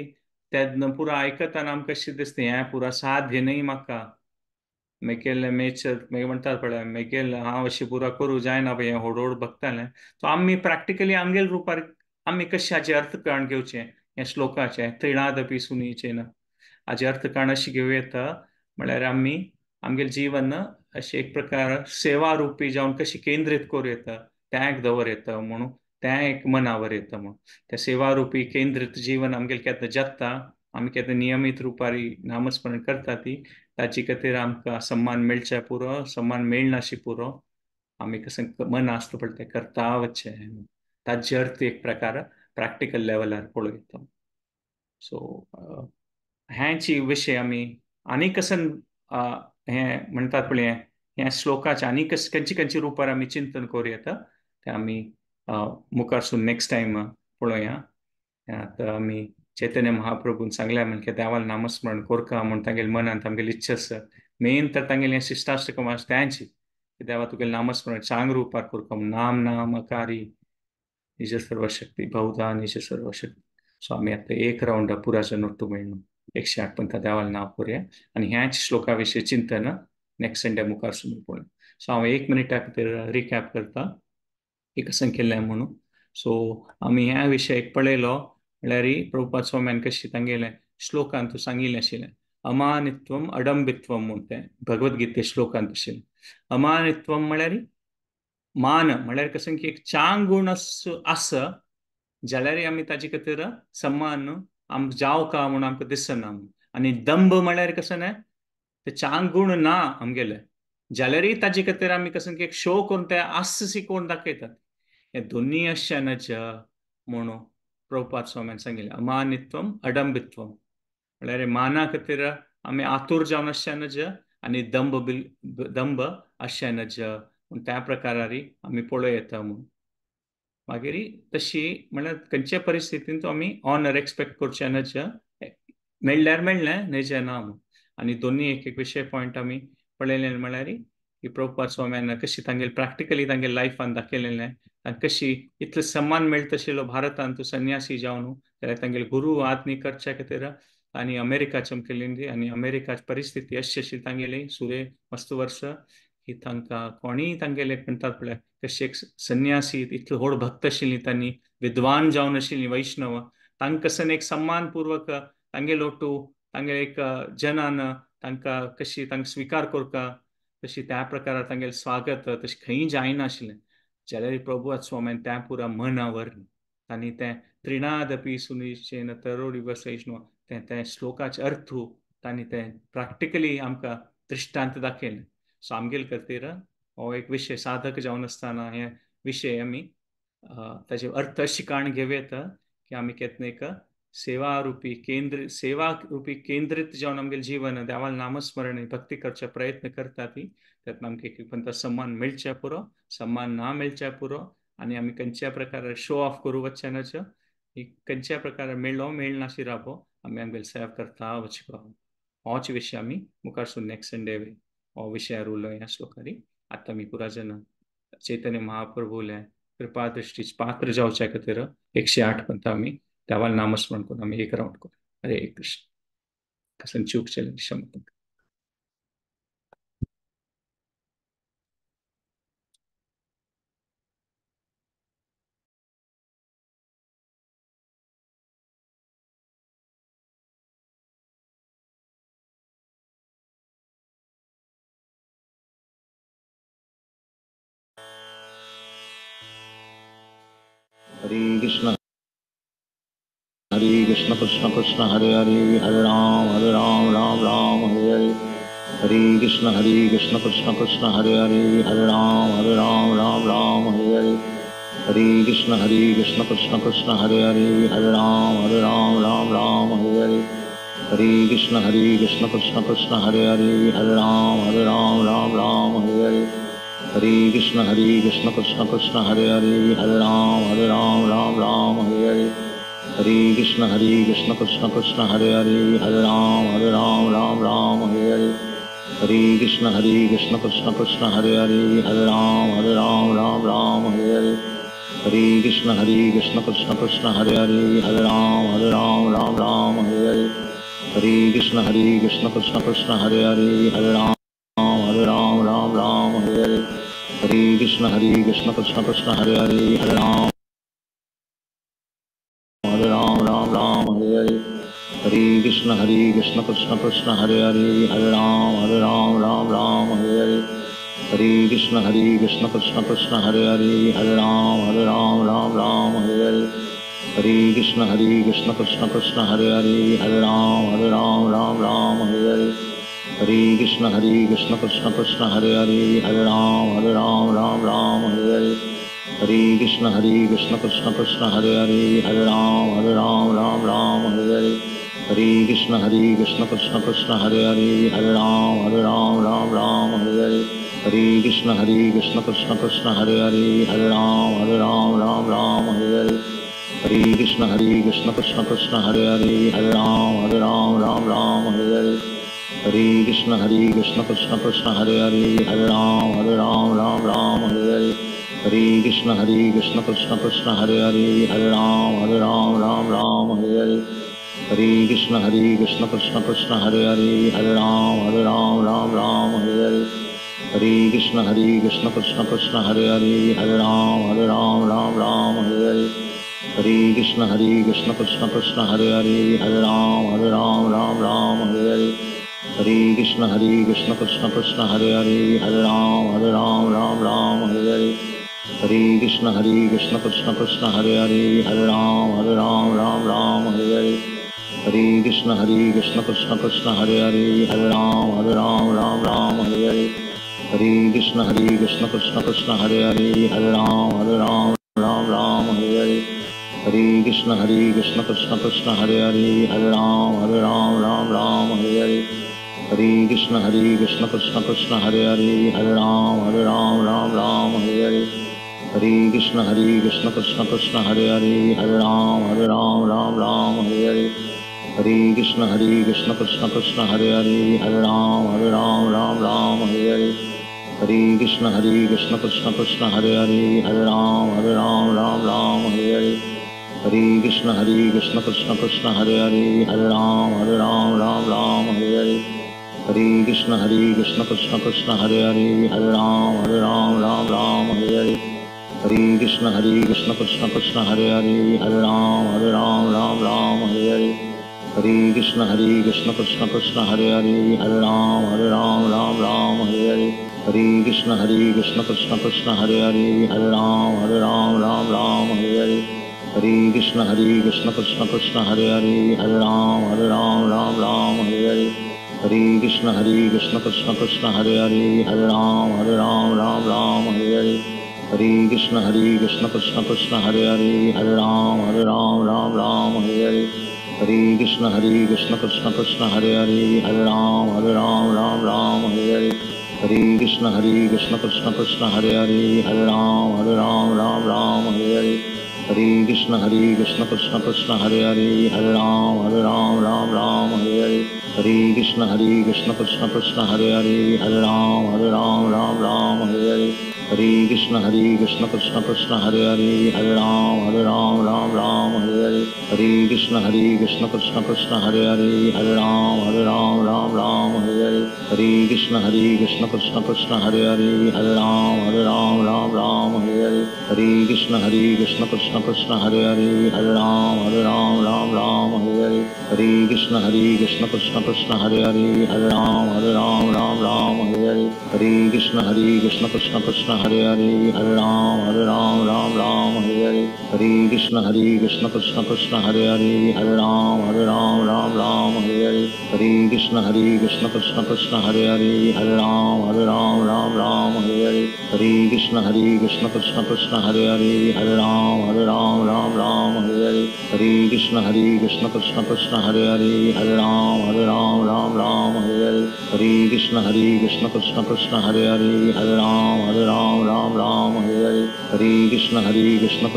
तेन्ना पुरो आयकतना आमकां कशें दिसता हें पुरो साध्य न्ही म्हाका मेकेल मेचर म्हणटात पळय मेकेल हांव अशी पुरो करूं जायना पळय हें हळूहळू बगतालें सो आमी प्रॅक्टिकली आमगेल रुपार आमी कशें हाचे अर्थ काण घेवचें हे श्लोकाचे त्रिणादपि सुनीचेन हाचे अर्थ काण अशी घेवं येता म्हळ्यार आमी आमगेलें जीवन अशें एक प्रकार सेवा रुपी जावन कशी केंद्रीत करूं येता त्याग दवर येता म्हणून तें एक मनावर येता म्हणून ते सेवा रुपी केंद्रीत जीवन आमगेलें केन्ना जगता आमी केन्ना नियमीत रुपारी नामस्मरण करता ती ताचे खातीर आमकां सम्मान मेळचे पुरो सम्मान मेळनाशी पुरो आमी कशें मन आसता पळय तें करता वचचें ताचे अर्थ एक प्रकार प्रॅक्टिकल लेवलार पळोवं येता सो ह्याची विशय आमी आनी कसन हे म्हणटात पळय ह्या श्लोकाचे आनी खंयची रुपार आमी चिंतन करूं येता ते आमी मुखारसून नेक्स्ट टायम पळोवया आतां आमी चैतन्य महाप्रभून सांगल्या म्हणजे देवाल नामस्मरण कोरका म्हूण तांगेले मनांत आमगेली इच्छा आसा मेन तर तांगेलें शिश्टाश्टकम आसा त्यांची देवा तुगेलें नामस्मरण चांग रुपार कोरका नाम नाम अकारी निज सर्वशक्ती बहुधा निज सर्वशक्ती सो आमी आतां एक रावंड पुराचो नोट्टू मेळ्ळो 108 पंथा देवाल नांव करूया आनी ह्याच श्लोका विशीं चिंतन नेक्स्ट संडे मुखार सुरू पळोवया सो हांव 1 मिनिटा खातीर रिकॅप करता की कशें केल्लें म्हणून सो आमी ह्या विशयाक पळयलो म्हळ्यार प्रभुपाद स्वाम्यान कशी तांगेलें श्लोकांत तूं सांगिल्लें आशिल्लें अमानित्वम अडंबित्वम म्हूण तें भगवद्गीते श्लोकांत आशिल्लें अमानित्वम म्हळ्यार मान म्हळ्यार कशें की एक चांग गूण आस जाल्यार आमी ताजे खातीर सम्मान आमकां जाव का म्हूण आमकां दिसना आनी दंभ म्हळ्यार कशें ते चांग गूण ना आमगेले जाल्यारय ताजे खातीर आमी कशें की एक शो करून ते आससी कोण दाखयतात हे दोन्ही अशें म्हणून प्रभुपाद स्वाम्यान सांगिल्लें अमानित्वम अडंबित्वम म्हळ्यार माना खातीर आमी आतूर जावन अशें नज आनी दंभ अशें नज त्या प्रकारारी आमी पळोवं येता म्हणून मागीर तशी म्हळ्यार खंयचे परिस्थितींत आमी ऑनर एक्सपेक्ट करचे नज मेळ्ळ्यार मेळ्ळें न्हयचे ना आनी दोन्ही एक एक विशय पॉयंट आमी पळयलें म्हळ्यार की प्रभुपाद स्वाम्यान कशी तांगेले प्रॅक्टिकली तांगेले लायफान दाखयलेलें तांकां कशी इतलो सम्मान मेळटा आशिल्लो भारतांत तूं संन्यासी जावन जाल्यार तांगेले गुरू आज्ञा करच्या खातीर आनी अमेरिका चमकेली आनी अमेरिकाची परिस्थिती अशी आशिल्ली तांगेली सुरे मस्त वर्स की तांकां कोणीय तांगेले म्हणटात पळय कशी एक संन्यासी इतलो व्हड भक्त आशिल्लीं तांणी विद्वान जावन आशिल्लीं वैष्णव तांकां कसन एक सम्मानपूर्वक तांगे लोटू तांगे एक जनान तांकां कशी तांकां स्वीकार करता तशी त्या प्रकारान तांगेलें स्वागत तशें खंय जायनाशिल्लें जाल्यार प्रभू स्वामीन त्या पुरा मनावर तांणी तें त्रिणादपि सुनिश्चयेन तरोडि वसैष्णव तें श्लोकाचे अर्थ तांणी तें प्रॅक्टिकली आमकां दृश्टांत दाखयलें सो आमगेले खातीर हो एक विशय साधक जावन आसतना हे विशय आमी ताचे अर्थ शिकाण घेवेत की आमी केन्ना एक सेवा रूपी केंद्रित जावन आमगेलें जीवन देवाल नामस्मरण भक्ती करचे प्रयत्न करता ती त्यात आमकां एक सम्मान मेळचे पुरो सम्मान ना मेळचे पुरो आनी आमी खंयच्या प्रकारे शो ऑफ करूं वचचे नजो खंयच्या प्रकारे मेळ्ळो मेळनाशी राबो आमी आमगेले सेवा करता वचपा होच विशय आमी मुखारसून नेक्स्ट संडे हो विशयार उलोवया ह्या श्लोकारी आतां आमी पुरा जन चैतन्य महाप्रभूले कृपा दृष्टीच पात्र जावचे खातीर 108 पंत आमी देवाल नामस्मरण करून आमी एक राउंड करू हरे कृष्ण कसन चूक चले क्षमा हरे कृष्ण कृष्ण कृष्ण हरे हरे हरे राम राम राम हरे हरे हरे कृष्ण कृष्ण कृष्ण हरे हरे हरे राम राम हरे हरे हरे कृष्ण कृष्ण कृष्ण हरे हरे हरे राम राम हरे हरे हरे कृष्ण कृष्ण कृष्ण हरे हरे हरे राम राम हरे हरे हरे कृष्ण कृष्ण कृष्ण हरे हरे हरे राम हरे हरे हरे कृष्ण कृष्ण कृष्ण हरे हरे हरे राम हरे हरे हरे कृष्ण कृष्ण कृष्ण हरे हरे हरे राम हरे हरे हरे कृष्ण कृष्ण कृष्ण हरे हरे हरे राम हरे हरे हरे कृष्ण कृष्ण कृष्ण हरे हरे हरे राम हरे हरे हरे कृष्ण कृष्ण कृष्ण हरे हरे हरे राम हरे हरे हरे कृष्ण कृष्ण कृष्ण हरे हरे हरे राम हरे हरे हरे कृष्ण कृष्ण कृष्ण हरे हरे हरे राम हरे हरे हरे कृष्ण कृष्ण कृष्ण हरे हरे हरे राम हरे हरे हरे कृष्ण कृष्ण कृष्ण हरे हरे हरे राम हरे हरे हरे कृष्ण कृष्ण कृष्ण हरे हरे हरे राम हरे हरे हरे कृष्ण कृष्ण कृष्ण हरे हरे हरे राम हरे हरे हरे कृष्ण कृष्ण कृष्ण हरे हरे हरे राम हरे हरे हरे कृष्ण कृष्ण कृष्ण हरे हरे हरे राम हरे हरे हरे कृष्ण कृष्ण कृष्ण हरे हरे हरे राम हरे हरे हरे कृष्ण कृष्ण कृष्ण हरे हरे हरे राम हरे हरे हरे कृष्ण कृष्ण कृष्ण हरे हरे हरे राम हरे हरे हरे कृष्ण कृष्ण कृष्ण हरे हरे हरे राम हरे हरे हरे कृष्ण कृष्ण कृष्ण हरे हरे हरे राम हरे हरे हरे कृष्ण कृष्ण कृष्ण हरे हरे हरे राम हरे हरे हरे कृष्ण कृष्ण कृष्ण हरे हरे हरे राम हरे हरे हरे कृष्ण कृष्ण कृष्ण हरे हरे हरे राम हरे हरे हरे कृष्ण कृष्ण कृष्ण हरे हरे हरे राम हरे हरे हरे कृष्ण कृष्ण कृष्ण हरे हरे हरे राम हरे हरे हरे कृष्ण कृष्ण कृष्ण हरे हरे हरे राम हरे हरे हरे कृष्ण कृष्ण कृष्ण हरे हरे हरे राम हरे हरे हरे कृष्ण कृष्ण कृष्ण हरे हरे हरे राम हरे हरे हरे कृष्ण कृष्ण कृष्ण हरे हरे हरे राम हरे हरे हरे कृष्ण कृष्ण कृष्ण हरे हरे हरे राम हरे हरे हरे कृष्ण कृष्ण कृष्ण हरे हरे हरे राम हरे हरे हरे कृष्ण कृष्ण कृष्ण हरे हरे, हरे राम राम राम हरे हरे, हरे कृष्ण कृष्ण कृष्ण हरे हरे, हरे राम राम हरे हरे, हरे कृष्ण कृष्ण कृष्ण हरे हरे, हरे राम राम हरे हरे, हरे कृष्ण कृष्ण कृष्ण हरे हरे, हरे राम हरे हरे, हरे कृष्ण कृष्ण कृष्ण हरे हरे, हरे राम हरे हरे, हरे कृष्ण कृष्ण कृष्ण हरे हरे, हरे राम हरे हरे, हरे कृष्ण कृष्ण कृष्ण हरे हरे, हरे राम हरे हरे, हरे कृष्ण कृष्ण कृष्ण हरे हरे, हरे राम हरे हरे, हरे कृष्ण कृष्ण कृष्ण हरे हरे, हरे राम हरे हरे, हरे कृष्ण कृष्ण कृष्ण हरे हरे, हरे राम हरे हरे, हरे कृष्ण कृष्ण कृष्ण हरे हरे, हरे राम हरे हरे, हरे कृष्ण कृष्ण कृष्ण हरे हरे, हरे राम हरे हरे, हरे कृष्ण कृष्ण कृष्ण हरे हरे, हरे राम हरे हरे, हरे कृष्ण कृष्ण कृष्ण हरे हरे, हरे राम हरे हरे, हरे कृष्ण कृष्ण कृष्ण हरे हरे, हरे राम हरे हरे, हरे कृष्ण कृष्ण कृष्ण हरे हरे, हरे राम हरे हरे, हरे कृष्ण कृष्ण कृष्ण हरे हरे, हरे राम हरे हरे, हरे कृष्ण कृष्ण कृष्ण हरे हरे, हरे राम हरे हरे, हरे कृष्ण कृष्ण कृष्ण हरे हरे, हरे राम हरे हरे, हरे कृष्ण कृष्ण कृष्ण हरे हरे, हरे राम हरे हरे, हरे कृष्ण कृष्ण कृष्ण हरे हरे, हरे राम हरे हरे, हरे कृष्ण कृष्ण कृष्ण हरे हरे, हरे राम हरे हरे, हरे कृष्ण कृष्ण कृष्ण हरे हरे, हरे राम हरे हरे, हरे कृष्ण कृष्ण कृष्ण हरे हरे, हरे राम हरे हरे, हरे कृष्ण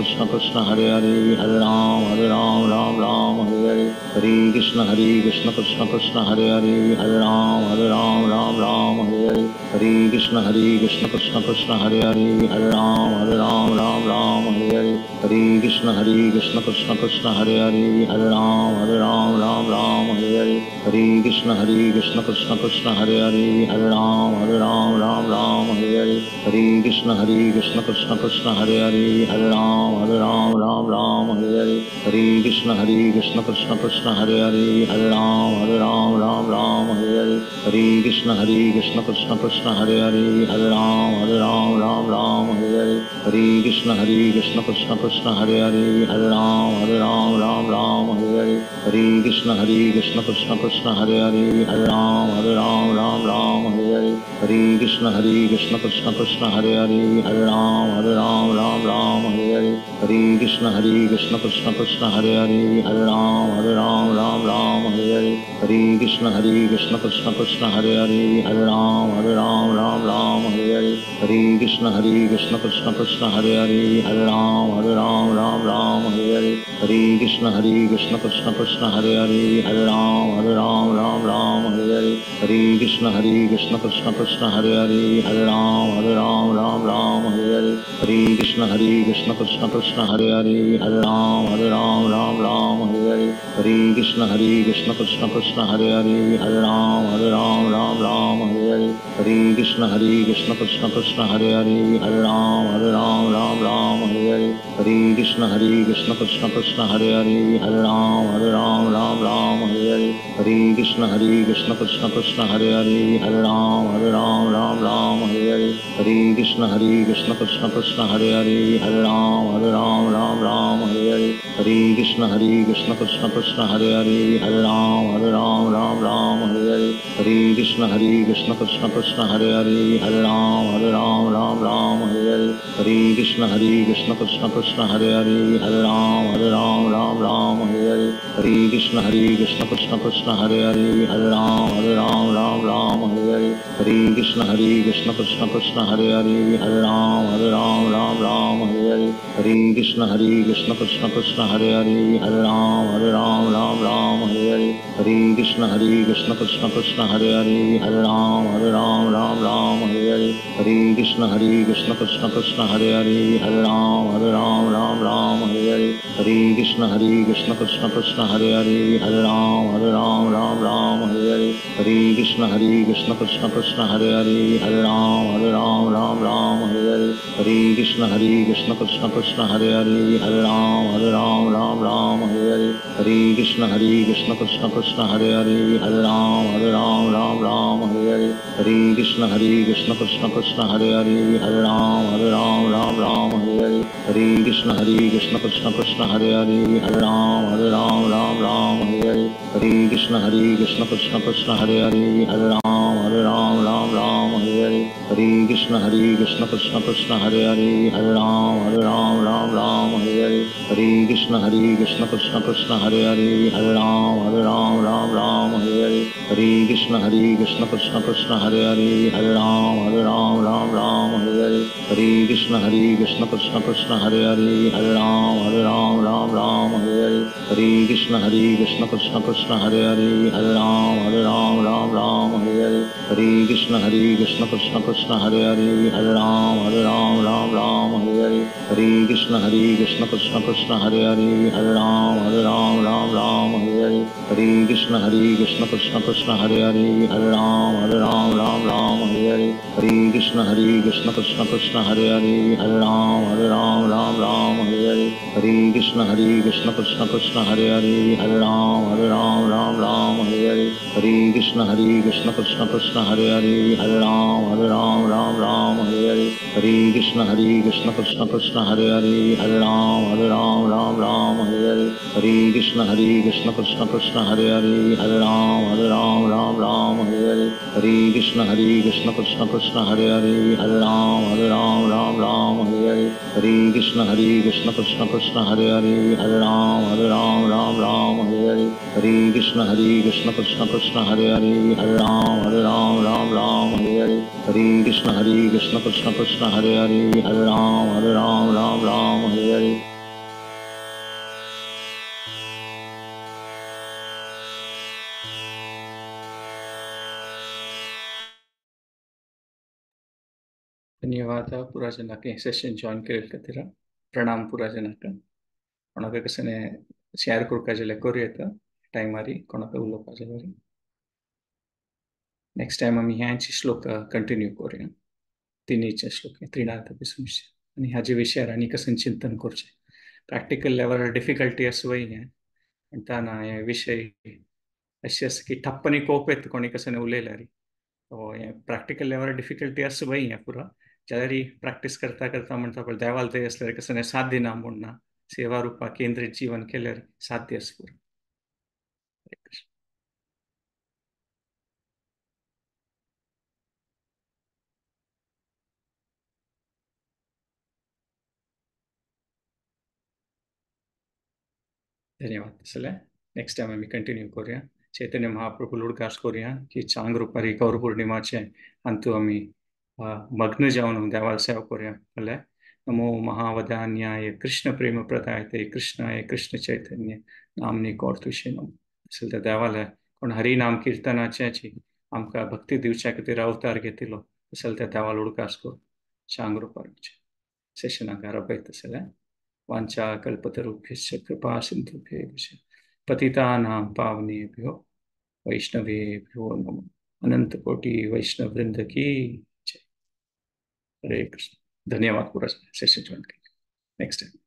कृष्ण कृष्ण हरे हरे, हरे राम हरे हरे, हरे कृष्ण कृष्ण कृष्ण हरे हरे, हरे राम हरे हरे, हरे कृष्ण कृष्ण कृष्ण हरे हरे, हरे राम हरे हरे, हरे कृष्ण कृष्ण कृष्ण हरे हरे, हरे राम हरे हरे, हरे कृष्ण कृष्ण कृष्ण हरे हरे, हरे राम हरे हरे, हरे कृष्ण कृष्ण कृष्ण हरे हरे, हरे राम हरे हरे, हरे कृष्ण कृष्ण कृष्ण हरे हरे, हरे राम हरे हरे, हरे कृष्ण कृष्ण कृष्ण हरे हरे, हरे राम हरे हरे, हरे कृष्ण कृष्ण कृष्ण हरे हरे, हरे राम हरे हरे, हरे कृष्ण कृष्ण कृष्ण हरे हरे, हरे राम हरे हरे, हरे कृष्ण कृष्ण कृष्ण हरे हरे, हरे राम हरे हरे, हरे कृष्ण कृष्ण कृष्ण हरे हरे, हरे राम हरे हरे, हरे कृष्ण कृष्ण कृष्ण हरे हरे, हरे राम हरे हरे, हरे कृष्ण कृष्ण कृष्ण हरे हरे, हरे राम हरे हरे, हरे कृष्ण कृष्ण कृष्ण हरे हरे, हरे राम हरे हरे, हरे कृष्ण कृष्ण कृष्ण हरे हरे, हरे राम हरे हरे, हरे कृष्ण कृष्ण कृष्ण हरे हरे, हरे राम हरे हरे, हरे कृष्ण कृष्ण कृष्ण हरे हरे, हरे राम हरे हरे, हरे कृष्ण कृष्ण कृष्ण हरे हरे, हरे राम हरे हरे, हरे कृष्ण कृष्ण कृष्ण हरे हरे, हरे राम हरे हरे, हरे कृष्ण कृष्ण कृष्ण हरे हरे, हरे राम हरे हरे, हरे कृष्ण कृष्ण कृष्ण हरे हरे, हरे राम हरे हरे, हरे कृष्ण कृष्ण कृष्ण हरे हरे, हरे राम हरे हरे, हरे कृष्ण कृष्ण कृष्ण हरे हरे, हरे राम हरे हरे, हरे कृष्ण कृष्ण कृष्ण हरे हरे, हरे राम हरे हरे, हरे कृष्ण कृष्ण कृष्ण हरे हरे, हरे राम हरे हरे, हरे कृष्ण कृष्ण कृष्ण हरे हरे, हरे राम हरे हरे, हरे कृष्ण कृष्ण कृष्ण हरे हरे, हरे राम हरे हरे, हरे कृष्ण कृष्ण कृष्ण हरे हरे, हरे Ram Hare Hare, Hare Krishna Krishna Hare Hare Hare Ram Ram Ram Hare Hare Hare Krishna Krishna Krishna Hare Hare Hare Ram Ram Hare Hare Hare Krishna Krishna Krishna Hare Hare Hare Ram Ram Hare Hare Hare Krishna Krishna Krishna Hare Hare Hare Ram Ram Hare Hare Hare Krishna Krishna Krishna Hare Hare Hare Ram Hare Hare Hare Krishna Krishna Krishna Hare Hare Hare Ram Hare Hare Hare Krishna Krishna Krishna Hare Hare Hare Ram Hare Hare Hare Krishna Krishna Krishna Hare Hare Hare Ram Hare Hare Hare Krishna Krishna Krishna Hare Hare Hare Ram Hare Hare Hare Krishna Krishna Krishna Hare Hare Hare Ram Hare Hare Hare Krishna Krishna Krishna Hare Hare Hare Ram Hare Hare Hare Krishna Krishna Krishna Hare Hare Hare Ram Hare Hare Hare Krishna Krishna Krishna Hare Hare Hare Ram Hare Hare Hare Krishna Krishna Krishna Hare Hare Hare Ram Hare Hare Hare Krishna Krishna Krishna Hare Hare Hare Ram Hare Hare Hare Krishna Krishna Krishna Hare Hare Hare Ram Hare Hare Hare Krishna Krishna Krishna Hare Hare Hare Ram Hare Hare Hare Krishna Krishna Krishna Hare Hare Hare Ram Hare Hare Hare Krishna Krishna Krishna Hare Hare Hare Ram Hare Hare Hare Krishna Krishna Krishna Hare Hare Hare Ram Hare Hare Hare Krishna Krishna Krishna Hare Hare Hare Ram Hare Hare Hare Krishna Krishna Krishna Hare Hare Hare Ram Hare Hare धन्यवाद पूरा ಜನಕ್ಕೆ session join ಕೇಳ್ಕತ್ತೀರ Pranam ಪೂರಾ ಜನಕ್ಕೆ ಕೊಣಕ ಕಸನೆ share ಕುರ್ಕಾಜಲೆ ಕೊರಿಯತ time ಮಾರಿ ಕೊಣಕ ಉಲ್ಲೋ ಕಾಜಲೆ next time आम्ही ह्यांची श्लोक continue करूया तिन्हीचे श्लोक त्रिनाथपिसुंचे आणि ह्याचे विषयार आणि कसं चिंतन करचे प्रॅक्टिकल लेवल डिफिकल्टी असवई आहे पण ताना हे विषय असे असं की ठप्पनी कोप येत कोणी कसं उलयला री प्रॅक्टिकल लेवल डिफिकल्टी असवई आहे पुरा ज्यारी प्रॅक्टिस करता करता म्हणता पण देवाल ते असल्यावर कसं साध्य ना म्हणून सेवा रूपा केंद्रित जीवन केल्यावर साध्य असं पुरा हरे कृष्ण धन्यवाद सले नेक्स्ट टाइम आम्ही कंटिन्यू करूया चैतन्य महाप्रभू लुडकास करूया की चांग रुपारी गौर पौर्णिमाचे अंतू आम्ही मग्न जाऊन देवाला सेवा करूया भले नमो महावदान्याय कृष्ण प्रेम प्रदायते कृष्णाय कृष्ण चैतन्य नामनी गौर तुषे नम असेल त्या देवाला कोण हरी नाम कीर्तनाची आमका भक्ती दिवच्या खातीर अवतार घेतिलो असेल त्या देवाला लुडकास करू चांग रुपारीचे सेशनाक रपयत असेल वांछा कल्पतरुभ्यश्च कृपा सिन्धुभ्यश्च पतितानां पावनेभ्यो वैष्णवेभ्यो नमः अनंत कोटि वैष्णव वृंद की जय हरे कृष्ण धन्यवाद पूरा सेशन ज्वाइन नेक्स्ट टाइम